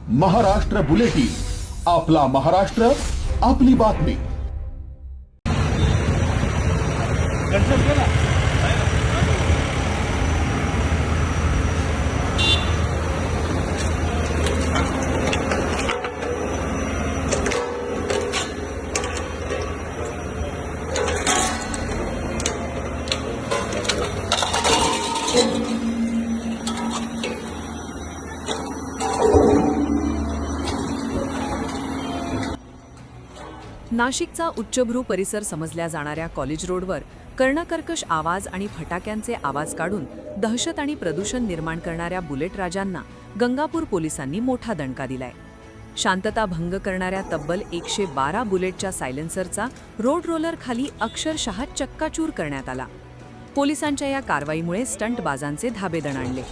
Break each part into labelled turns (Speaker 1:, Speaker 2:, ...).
Speaker 1: Maharashtra bulletin, आपला महाराष्ट्र, आपली बातमी।
Speaker 2: नाशिकचा उच्चभ्रू परिसर समजल्या जाणाऱ्या कॉलेज रोडवर कर्णकर्कश आवाज आणि फटाक्यांचे आवाज काढून दहशत आणि प्रदूषण निर्माण करणाऱ्या बुलेट राजांना गंगापूर पोलिसांनी मोठा दणका दिलाय। शांतता भंग करणाऱ्या तब्बल 112 बुलेटच्या सायलेन्सरचा रोड रोलर खाली अक्षरशः चक्काचूर करण्यात आला। पोलिसांच्या या कारवाईमुळे स्टंटबाजांचे धाबे दणाणले।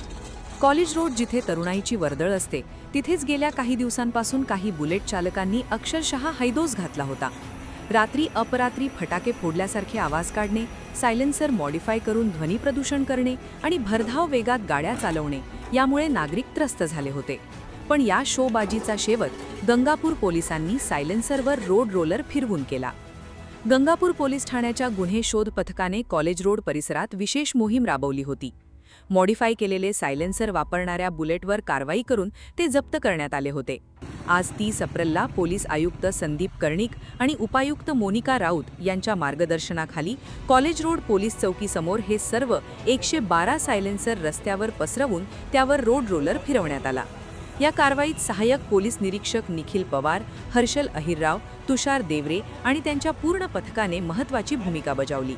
Speaker 2: कॉलेज रोड जिथे तरुणाईची वर्दळ असते तिथेच गेल्या काही दिवसांपासून काही बुलेट चालकांनी अक्षरशः हैदोस घातला होता। रात्री अपरात्री फटाके फोडल्यासारखे आवाज काढणे, सायलेन्सर मॉडिफाय करून ध्वनी प्रदूषण करणे आणि भरधाव वेगात गाड्या चालवणे यामुळे नागरिक त्रस्त झाले होते। पण या शोबाजीचा शेवट गंगापूर पोलिसांनी सायलेन्सरवर रोड रोलर फिरवून केला। गंगापूर पोलीस ठाण्याच्या गुन्हे शोध पथकाने कॉलेज रोड परिसरात विशेष मोहीम राबवली होती। मॉडिफाय केलेले सायलेन्सर वापरणाऱ्या बुलेटवर कारवाई करून ते जप्त करण्यात आले होते। आज 30 एप्रिलला पोलीस आयुक्त संदीप कर्णिक आणि उपायुक्त मोनिका राऊत यांच्या मार्गदर्शनाखाली कॉलेज रोड पोलीस चौकीसमोर हे सर्व 112 सायलेन्सर रस्त्यावर पसरवून त्यावर रोड रोलर फिरवण्यात आला। या कारवाईत सहाय्यक पोलीस निरीक्षक निखिल पवार, हर्षल अहिरराव, तुषार देवरे आणि त्यांच्या पूर्ण पथकाने महत्त्वाची भूमिका बजावली।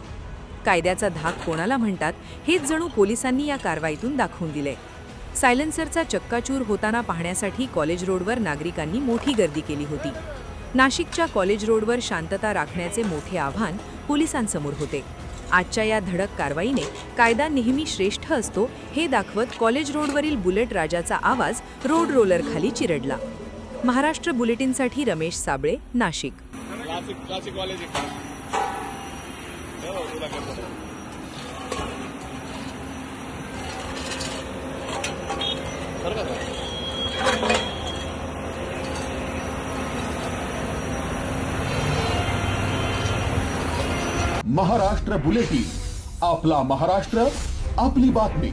Speaker 2: कायद्याचा धाक कोणाला म्हणतात हेच जणू पोलिसांनी या कारवाईतून दाखवून दिले। सायलेन्सरचा चक्काचूर होताना पाहण्यासाठी कॉलेज रोडवर नागरिकांनी मोठी गर्दी केली होती। नाशिकच्या कॉलेज रोडवर शांतता राखण्याचे मोठे आव्हान पोलिसांसमोर होते। आजच्या या धडक कारवाईने कायदा नेहमी श्रेष्ठ असतो हे दाखवत कॉलेज रोडवरील बुलेट राजाचा आवाज रोड रोलर खाली चिरडला। महाराष्ट्र बुलेटिनसाठी रमेश साबळे, नाशिक।
Speaker 1: महाराष्ट्र बुलेटिन, आपला महाराष्ट्र, आपली बातमी।